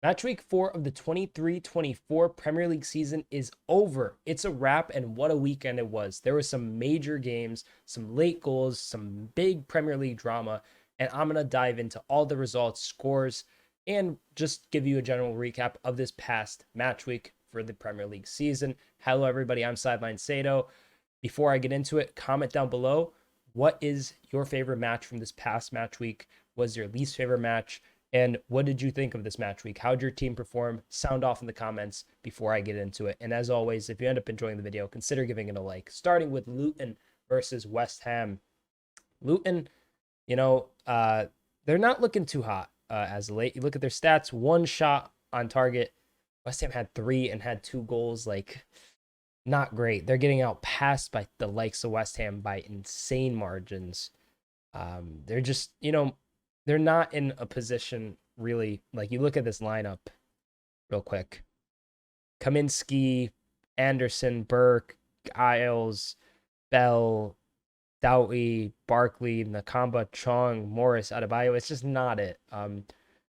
Match week 4 of the 23-24 Premier League season is over. It's a wrap, and what a weekend it was. There were some major games, some late goals, some big Premier League drama, and I'm going to dive into all the results, scores, and just give you a general recap of this past match week for the Premier League season. Hello, everybody. I'm Sideline Sedo. Before I get into it, comment down below. What is your favorite match from this past match week? Was your least favorite match? And what did you think of this match week? How'd your team perform? Sound off in the comments before I get into it. And as always, if you end up enjoying the video, consider giving it a like. Starting with Luton versus West Ham. Luton, they're not looking too hot as of late. You look at their stats, one shot on target. West Ham had 3 and had 2 goals. Not great. They're getting out passed by the likes of West Ham by insane margins. They're just, they're not in a position really. Like, you look at this lineup real quick. Kaminsky, Anderson, Burke, Giles, Bell, Doughty, Barkley, Nakamba, Chong, Morris, Adebayo. It's just not it.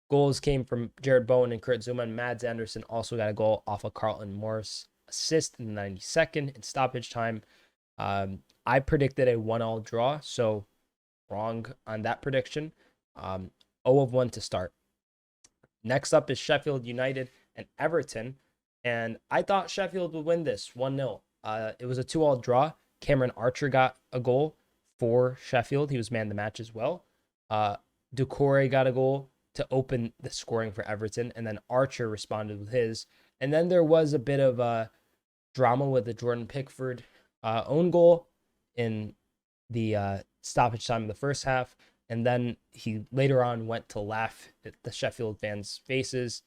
Goals came from Jared Bowen and Kurt Zuma, and Mads Anderson also got a goal off of Carlton Morris assist in the 92nd in stoppage time. I predicted a 1-1 draw, so wrong on that prediction. 0 of 1 to start. Next up is Sheffield United and Everton, and I thought Sheffield would win this 1-0. It was a 2-2 draw. Cameron Archer got a goal for Sheffield. He was man of the match as well. Doucouré got a goal to open the scoring for Everton, and then Archer responded with his. And then there was a bit of drama with the Jordan Pickford own goal in the stoppage time of the first half. And then he later on went to laugh at the Sheffield fans' faces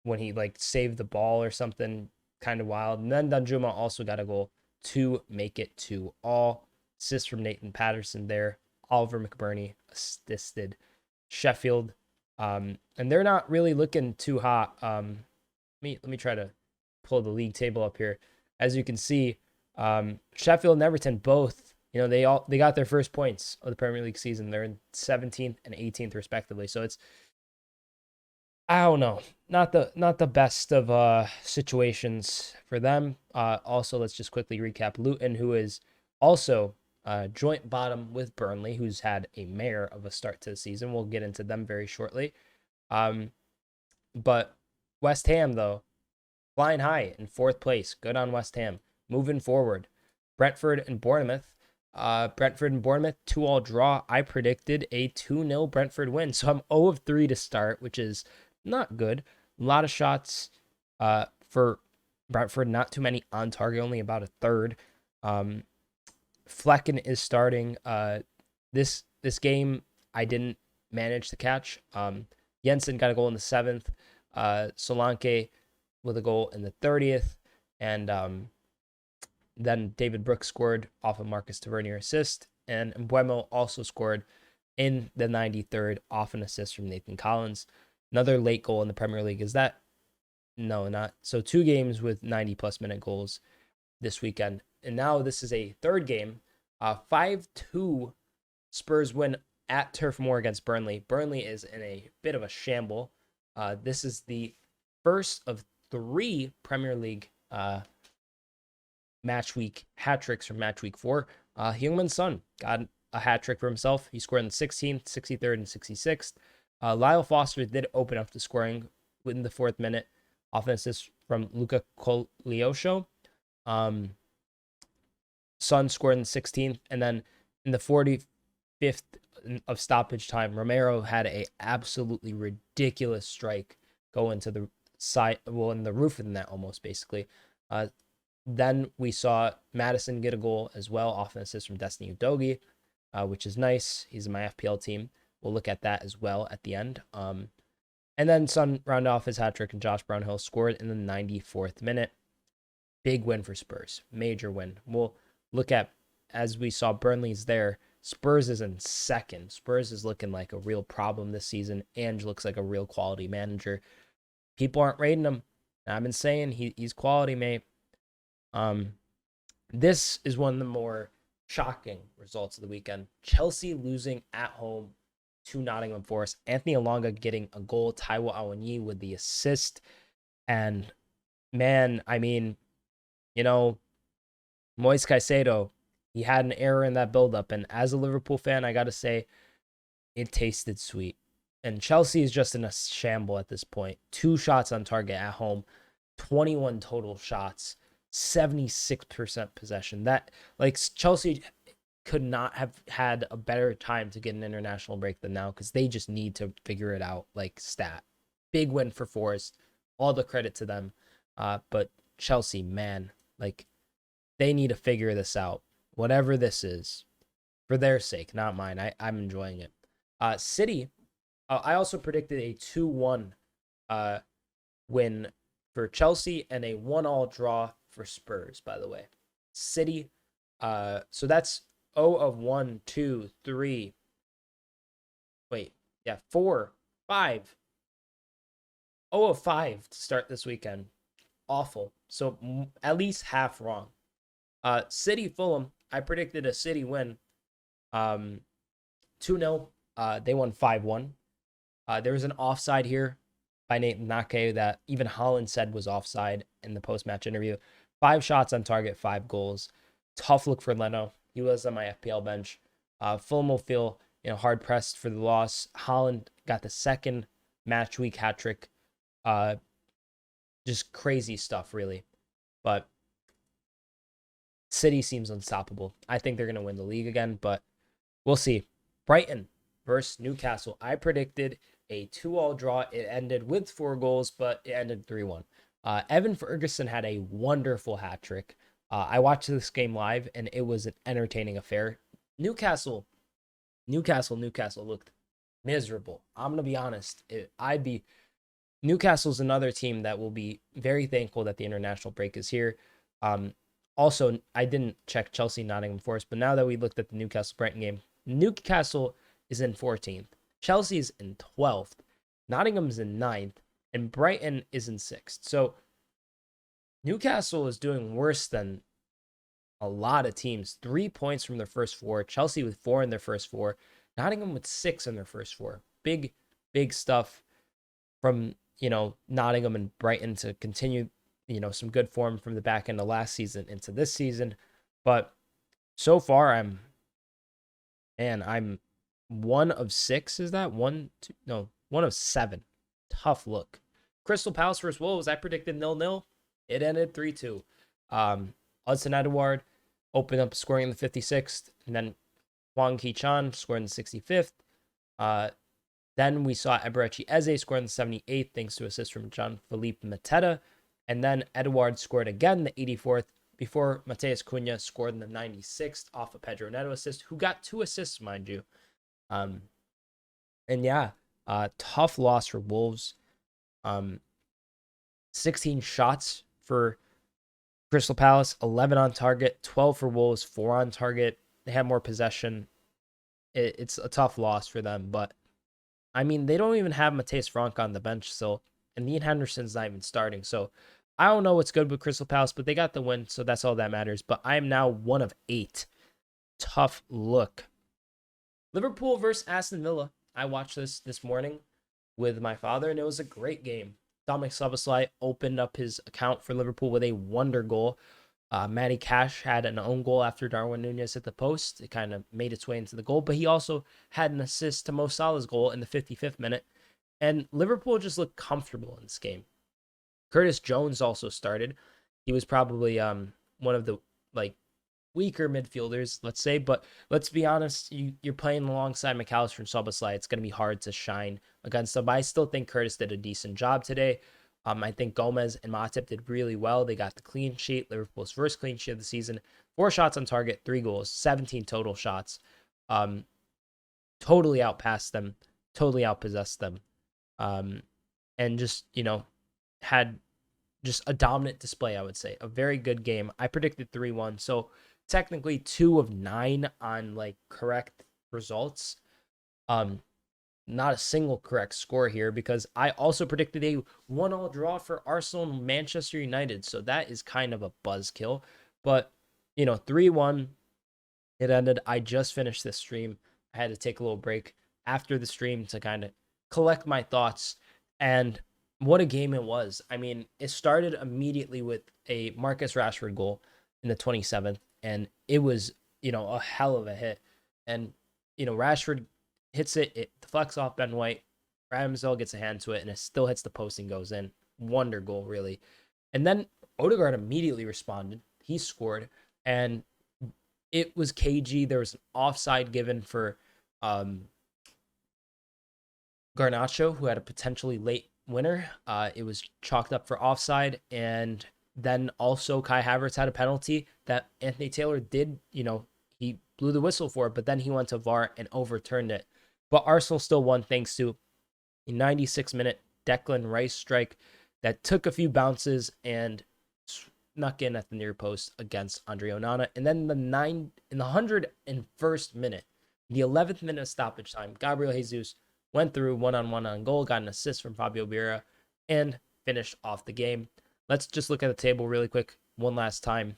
when he saved the ball or something kind of wild. And then Danjuma also got a goal to make it 2-2. Assist from Nathan Patterson there. Oliver McBurney assisted Sheffield. And they're not really looking too hot. Let me try to pull the league table up here. As you can see, Sheffield and Everton both, they got their first points of the Premier League season. They're in 17th and 18th respectively. So it's, I don't know, not the best of situations for them. Also, let's just quickly recap Luton, who is also joint bottom with Burnley, who's had a mare of a start to the season. We'll get into them very shortly. But West Ham, though, flying high in 4th place. Good on West Ham. Moving forward, Brentford and Bournemouth. Brentford and Bournemouth, 2-2 draw. I predicted a 2-0 Brentford win. So I'm 0 of 3 to start, which is not good. A lot of shots for Brentford. Not too many on target, only about a third. Flecken is starting. This game I didn't manage to catch. Jensen got a goal in the 7th. Solanke with a goal in the 30th. And then David Brooks scored off of Marcus Tavernier assist. And Mbuemo also scored in the 93rd off an assist from Nathan Collins. Another late goal in the Premier League. Is that? No, not. So 2 games with 90-plus minute goals this weekend. And now this is a third game. 5-2 Spurs win at Turf Moor against Burnley. Burnley is in a bit of a shamble. This is the first of 3 Premier League match week hat tricks from match week 4. Heung-min Son got a hat trick for himself. He scored in the 16th, 63rd, and 66th. Lyle Foster did open up the scoring within the 4th minute. Offenses from Luka Koleosho. Son scored in the 16th, and then in the 45th of stoppage time, Romero had a absolutely ridiculous strike go into the side, in the roof of the net almost, basically. Then we saw Madison get a goal as well, off an assist from Destiny Udogie, which is nice. He's in my FPL team. We'll look at that as well at the end. And then Son rounded off his hat trick, and Josh Brownhill scored in the 94th minute. Big win for Spurs. Major win. We'll look at, as we saw, Burnley's there. Spurs is in 2nd. Spurs is looking like a real problem this season. Ange looks like a real quality manager. People aren't rating him. I've been saying he's quality, mate. This is one of the more shocking results of the weekend. Chelsea losing at home to Nottingham Forest. Anthony Alonga getting a goal, Taiwo Awoniyi with the assist. And man, I mean, you know, Moise Caicedo, he had an error in that buildup. And as a Liverpool fan, I got to say, it tasted sweet. And Chelsea is just in a shamble at this point. 2 shots on target at home, 21 total shots, 76% possession. That, like, Chelsea could not have had a better time to get an international break than now, because they just need to figure it out. Like, stat. Big win for Forest. All the credit to them. But Chelsea, man, like, they need to figure this out. Whatever this is, for their sake, not mine. I'm enjoying it. City, I also predicted a 2-1 win for Chelsea and a 1-1 draw for Spurs, by the way. City, so that's 0 of 1, 2, 3. Wait, yeah, 4, 5. 0 of 5 to start this weekend. Awful. So at least half wrong. City Fulham, I predicted a City win. 2-0. They won 5-1. There was an offside here by Nathan Nake that even Holland said was offside in the post-match interview. 5 shots on target, 5 goals. Tough look for Leno. He was on my FPL bench. Fulham will feel hard pressed for the loss. Holland got the second match week hat trick. Just crazy stuff, really. But City seems unstoppable. I think they're going to win the league again, but we'll see. Brighton versus Newcastle. I predicted a 2-2 draw. It ended with 4 goals, but it ended 3-1. Evan Ferguson had a wonderful hat trick. I watched this game live, and it was an entertaining affair. Newcastle looked miserable. I'm going to be honest. Newcastle's another team that will be very thankful that the international break is here. Also, I didn't check Chelsea, Nottingham Forest, but now that we looked at the Newcastle-Brighton game, Newcastle is in 14th. Chelsea is in 12th. Nottingham's in 9th. And Brighton is in 6th. So Newcastle is doing worse than a lot of teams. 3 points from their first 4. Chelsea with 4 in their first 4. Nottingham with 6 in their first 4. Big stuff from, Nottingham and Brighton to continue, some good form from the back end of last season into this season. But so far, I'm 1 of 6. Is that 1, 2? No, 1 of 7. Tough look. Crystal Palace versus Wolves. I predicted 0-0. It ended 3-2. Hudson Edouard opened up scoring in the 56th, and then Hwang Ki-chan scored in the 65th. Then we saw Eberechi Eze score in the 78th, thanks to assist from Jean-Philippe Mateta. And then Edouard scored again in the 84th, before Mateus Cunha scored in the 96th off a Pedro Neto assist, who got 2 assists, mind you. Tough loss for Wolves. 16 shots for Crystal Palace, 11 on target, 12 for Wolves, 4 on target. They had more possession. It's a tough loss for them, but I mean, they don't even have Mateus Franck on the bench still, and Ian Henderson's not even starting. So I don't know what's good with Crystal Palace, but they got the win, so that's all that matters. But I am now 1 of 8. Tough look. Liverpool versus Aston Villa. I watched this morning with my father, and it was a great game. Dominic Szoboszlai opened up his account for Liverpool with a wonder goal. Matty Cash had an own goal after Darwin Núñez hit the post. It kind of made its way into the goal, but he also had an assist to Mo Salah's goal in the 55th minute. And Liverpool just looked comfortable in this game. Curtis Jones also started. He was probably one of the weaker midfielders, let's say, but let's be honest, you're playing alongside McAllister and Szoboszlai. It's going to be hard to shine against them, but I still think Curtis did a decent job today. I think Gomez and Matip did really well. They got the clean sheet, Liverpool's first clean sheet of the season. 4 shots on target, 3 goals, 17 total shots. Totally outpassed them, totally outpossessed them, and just, had just a dominant display, I would say. A very good game. I predicted 3-1, so technically 2 of 9 on correct results. Not a single correct score here, because I also predicted a 1-1 draw for Arsenal and Manchester United, so that is kind of a buzzkill. But 3-1 it ended. I just finished this stream. I had to take a little break after the stream to kind of collect my thoughts. And what a game it was. I mean, it started immediately with a Marcus Rashford goal in the 27th, and it was, a hell of a hit. And, Rashford hits it, it deflects off Ben White. Ramsdale gets a hand to it, and it still hits the post and goes in. Wonder goal, really. And then Odegaard immediately responded. He scored, and it was KG. There was an offside given for Garnacho, who had a potentially late winner. It was chalked up for offside, and then also Kai Havertz had a penalty that Anthony Taylor did, he blew the whistle for it, but then he went to VAR and overturned it. But Arsenal still won thanks to a 96-minute Declan Rice strike that took a few bounces and snuck in at the near post against Andre Onana. And then in the 101st minute, the 11th minute of stoppage time, Gabriel Jesus went through one-on-one on goal, got an assist from Fabio Vieira, and finished off the game. Let's just look at the table really quick one last time.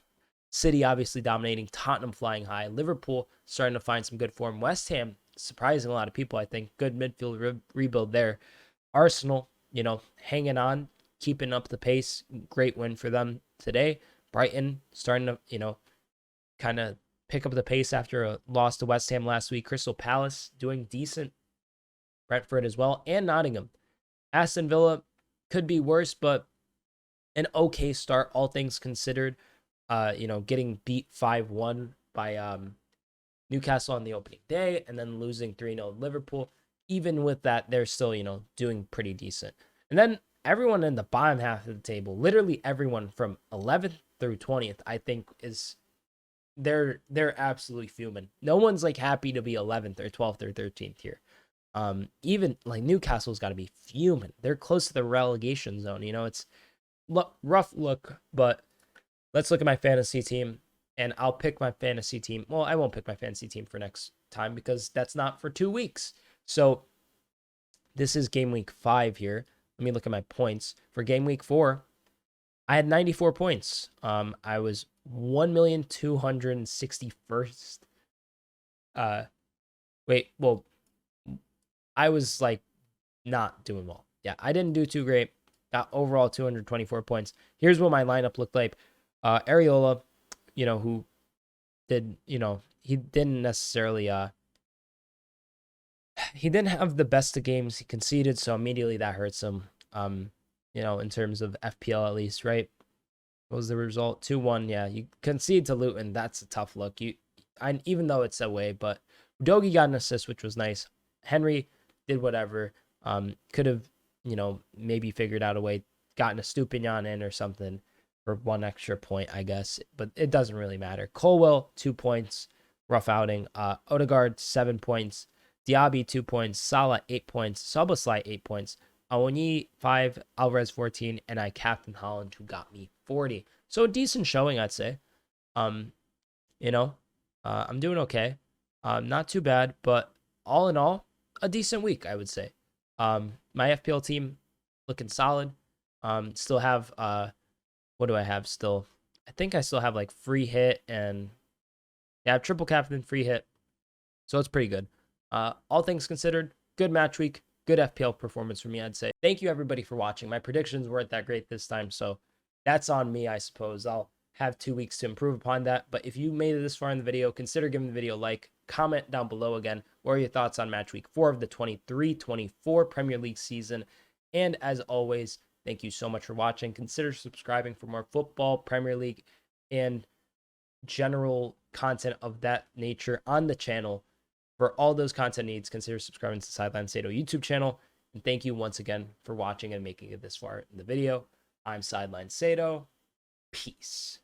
City obviously dominating, Tottenham flying high, Liverpool starting to find some good form, West Ham surprising a lot of people, I think. Good midfield rebuild there. Arsenal, hanging on, keeping up the pace. Great win for them today. Brighton starting to, kind of pick up the pace after a loss to West Ham last week. Crystal Palace doing decent. Brentford as well, and Nottingham. Aston Villa could be worse, but an okay start, all things considered. Getting beat 5-1 by Newcastle on the opening day, and then losing 3-0 to Liverpool. Even with that, they're still, doing pretty decent. And then everyone in the bottom half of the table, literally everyone from 11th through 20th, I think they're absolutely fuming. No one's like happy to be 11th or 12th or 13th here. Even like Newcastle's got to be fuming. They're close to the relegation zone. It's rough look, but let's look at my fantasy team, and I'll pick my fantasy team. Well, I won't pick my fantasy team for next time because that's not for 2 weeks. So this is game week 5 here. Let me look at my points for game week 4. I had 94 points. I was 1,261st. I was like not doing well. Yeah, I didn't do too great. Got overall 224 points. Here's what my lineup looked like. Areola, who did, he didn't necessarily, he didn't have the best of games. He conceded, so immediately that hurts him, in terms of FPL at least, right? What was the result? 2-1. Yeah, you concede to Luton. That's a tough look. Even though it's away, but Udogie got an assist, which was nice. Henry did whatever. Could have, maybe figured out a way, gotten a Stupinian in or something for 1 extra point, I guess. But it doesn't really matter. Colwell, 2 points. Rough outing. Odegaard, 7 points. Diaby, 2 points. Salah, 8 points. Szoboszlai, 8 points. Awoniyi, 5. Alvarez, 14. And I captained Haaland, who got me 40. So a decent showing, I'd say. I'm doing okay. Not too bad, but all in all, a decent week, I would say. My FPL team looking solid. Still have what do I have still? I think I still have like free hit, and I have triple captain, free hit. So it's pretty good. All things considered, good match week, good FPL performance for me, I'd say. Thank you everybody for watching. My predictions weren't that great this time, so that's on me, I suppose. I'll have 2 weeks to improve upon that. But if you made it this far in the video, consider giving the video a like. Comment down below again. What are your thoughts on match week 4 of the 23-24 Premier League season? And as always, thank you so much for watching. Consider subscribing for more football, Premier League, and general content of that nature on the channel. For all those content needs, consider subscribing to the Sideline Sedo YouTube channel. And thank you once again for watching and making it this far in the video. I'm Sideline Sedo. Peace.